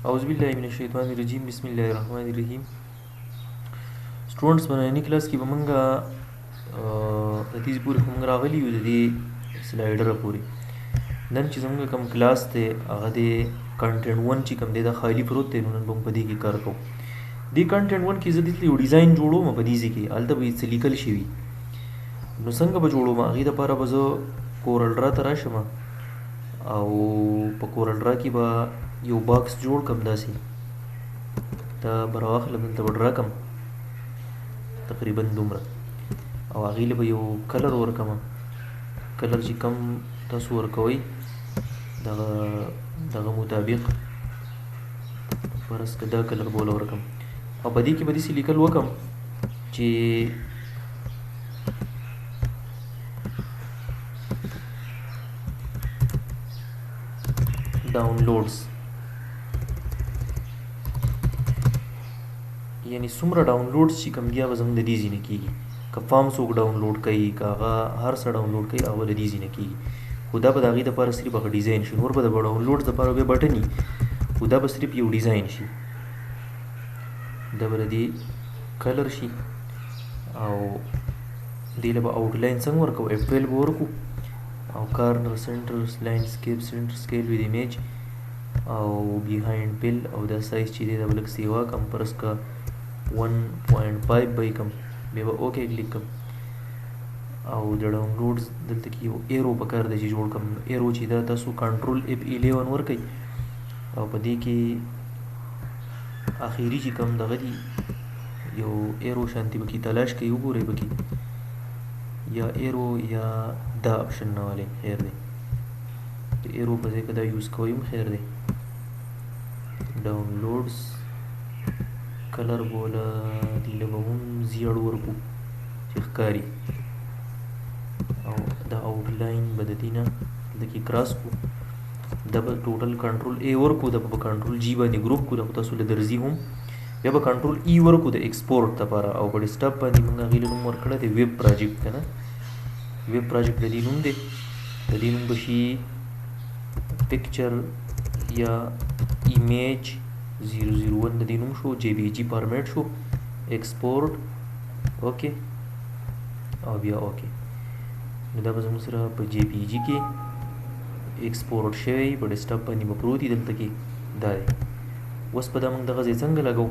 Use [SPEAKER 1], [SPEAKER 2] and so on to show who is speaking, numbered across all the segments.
[SPEAKER 1] اعوذ بالله من الشیطان الرجیم بسم الله الرحمن الرحیم. سټوډنټس باندې کلاس کې به مونږه د دې پورې موږ راغلي یو د دې سلایډر پورې. نن چې زموږ کوم کلاس دی هغه د کنټینټ 1 چې کوم دی دا خالی پروت دی، نو نن به په دې کې کار کوو. دې کنټینټ 1 کې زه دلته یو ډیزاین جوړوم په دې کې هلته به څه لیکل شوي، نو څنګه به جوړوم هغې دپاره به زه کورل ډرا ته راشم او په کورل ډرا کې به یو باکس جوړ کړم داسې. دا به راواخلم دلته به ډرا کړم تقریبا دومره، او هغې له به یو کلر ورکړم. کلر چې کم تاسو ورکوئ دغه مطابق فرض که دا کلر به ورکړم، او په دې کې به داسې لیکل وکړم چې ډاونلوډز، یعنی څومره ډاونلوډز چې کوم دی هغه زموږ د دې ځای نه کېږي. که فارم څوک ډاونلوډ کوي، که هغه هر څه ډاونلوډ کوي هغه د دې ځای نه کېږي. خو دا به د هغې دپاره صرف هغه ډیزاین شي، نور به د ډاونلوډز دپاره بیا بټن وي، خو دا به صرف یو ډیزاین شي. دا به د دې کلر شي او دې له به آوټلاین څنګه ورکوو، F12 به ورکو او کارنر سنټر لینډسکیپ سنټر سکیل وذ ایمیج او بیهایند فل، او دا سایز چې دی دا به لږ سیوا کړم، فرض که 1.5 به یې کړم، بیا به اوکې کلیک کړم. او د ډاونلوډز دلته کې یو ایرو پکار دی چې جوړ کړم. ایرو چې دا تاسو کنټرول F11 ورکئ او په دې کې اخیری چې کوم دغه دی یو ایرو شانتي پکې تلاش کوي، وګورئ پکې یا ایرو یا دا آپشن نه والی خیر دی. د ایرو په ځای که دا یوز کوئ هم خیر دی. ډاونلوډز کلر بوله دې له به هم زیړ ورکو چې ښکاري، او دا آوټلاین به د دې نه دلته کې کراس کړو. دا به ټوټل کنټرول A ورکو، دا به کنټرول G باندې ګروپ کړو، دا خو تاسو له درځي هم. بیا به کنټرول E ورکو د ایکسپورټ دپاره، او په ډیسکټاپ باندې موږ هغې له نوم ورکړی دی ویب پراجیکټ که نه، ویب پراجیکټ د دې نوم دی. د دې نوم به شي پکچر یا ایمیج 001 د دې نوم شو، JPG فارمیټ شو، ایکسپورټ اوکې او بیا اوکې. نو دا به زموږ سره په JPG کې ایکسپورټ شوی په ډیسکټاپ باندې به پروت وي دلته کې دا دی. اوس به دا موږ دغه ځای څنګه لګو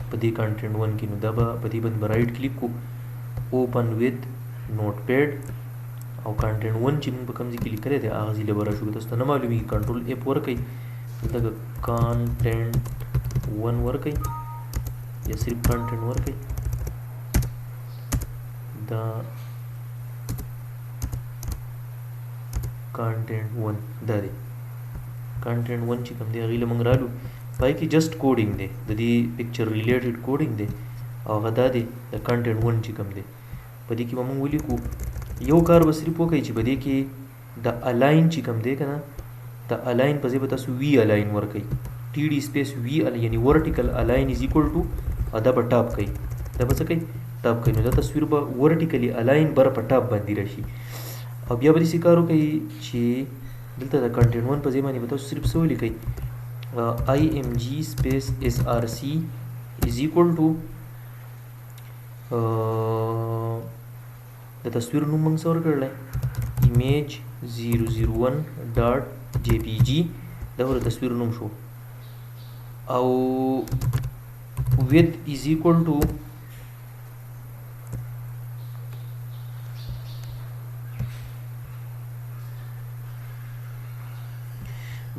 [SPEAKER 1] په دې کنټینټ 1 کې، نو دا به په دې باندې به رایټ کلیک کړو، اوپن وذ نوټ پیډ، او کنټینټ 1 چې موږ په کوم ځای کې لیکلی دی هغه ځای له به راشو. که تاسو ته نه معلومیږي کنټرول F ورکئ، دلته کنټینټ 1 ورکئ یا صرف کنټینټ ورکئ. دا کنټینټ 1 دا دی. کنټینټ 1 چې کوم دی هغې له موږ رالو، پای کې جسټ کوډینګ دی، د دې پکچر ریلیټډ کوډینګ دی، او هغه دا دی د کنټینټ 1 چې کوم دی. په دې کې به موږ ولیکو یو کار به صرف وکړئ چې په دې کې د الاین چې کوم دی که نه، د الاین په ځای به تاسو وي الاین ورکئ، TD سپیس وي یعنی ورټیکل الاین از ایکول ټو دا به ټاپ کوي، دا به څه کوي ټاپ کوي، نو دا تصویر به ورټیکلی الاین بره په ټاپ باندې راشي. او بیا به داسې کار وکړئ چې دلته د کنټینټ 1 په ځای باندې به تاسو صرف څه ولیکئ، IMG سپیس SRC از ایکول ټو د تصویر نوم موږ څه ورکړلی ایمیج 001.jpg، دا به د تصویر نوم شو، او width is equal to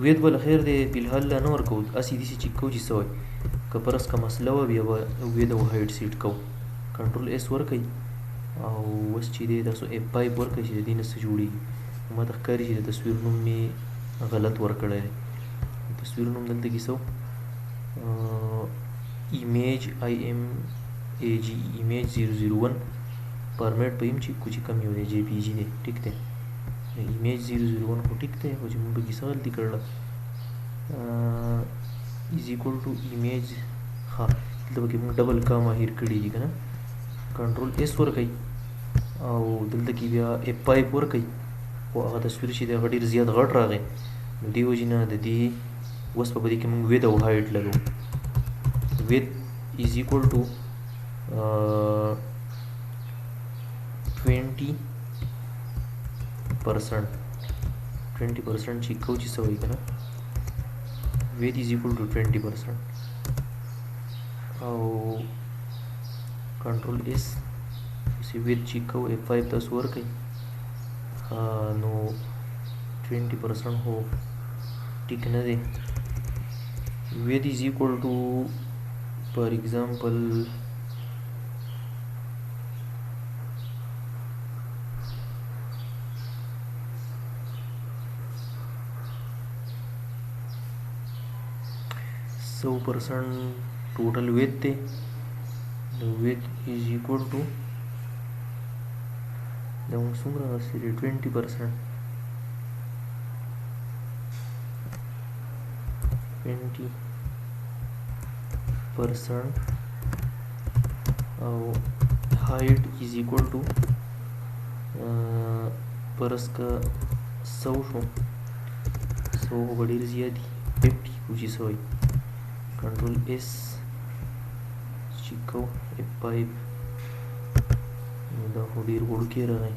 [SPEAKER 1] وید بل خیر دی فلحال لا نه ورکوو، هسې داسې چې کوو چې څه وایي. که فرض که مسله وه بیا به وید او هایټ سیټ کوو، کنټرول S ورکئ، او اوس چې دی تاسو F5 ورکئ چې د دې نه څه جوړېږي. ما ته ښکاري چې د تصویر نوم مې غلط ورکړی دی. تصویر نوم دلته کې څه ایمیج IMAG ایمیج 001 فارمیټ به یم چې کوم یو دی JPG دی، ټیک دی. ایمیج 001 خو ټیک دی، خو چې موږ پکې څه غلطي کړله از ایکول ټو ایمیج، ها دلته پکې موږ ډبل کاما هیر کړي دي که نه. کنټرول S ورکئ او دلته کې بیا F5 ورکئ، خو هغه تصویر چې دی هغه ډېر زیات غټ راغی، نو دې وجې نه د دې اوس په دې کې موږ وید او هایټ لګو. وید از اکول ټو 20% چې کو چې سوي کنه وید از اکول ټو 20% او کنټرول اس سی وید چې کو F5 تاسو ورکړئ نو 20% هو ټیک نه دی. وید از اکول ټو فار ایگزامپل 100% total width دی. the width is equal to دا موږ څومره رسېږي 20% 20% او height is equal to परस का 100 شو 100 به ډېر زیات دي 50 کوشش وایي کنټرول اس چې کو F5 نو دا خو ډېر وړوکی راغی.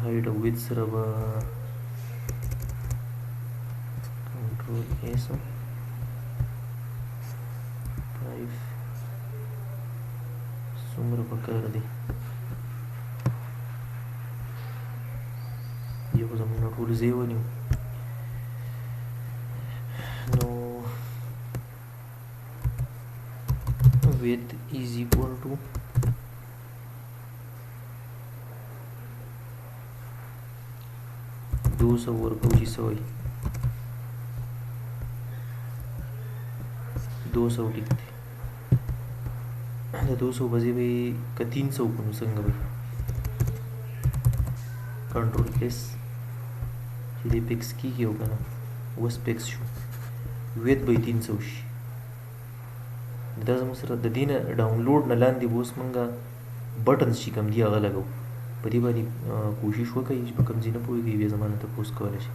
[SPEAKER 1] height او width سره به کنټرول اس 5 څومره پکار دی یو زمونږ ټول ځای ونیو نو width is equal to 200 ورکو چې سوی 200 ټیک دی د 200 بځې به که 300 کو نو څنګه به کنټرول اس چې دې پکس کېږي او که نه اوس پکس شو وید به 300 شي. دا زموږ سره د دې نه ډاونلوډ نه لاندې به اوس موږ بټنز چې کوم دي هغه لګو. په دې باندې کوشش وکړئ چې په کوم ځای نه پوهېږئ بیا زما نه تپوس کولی شئ.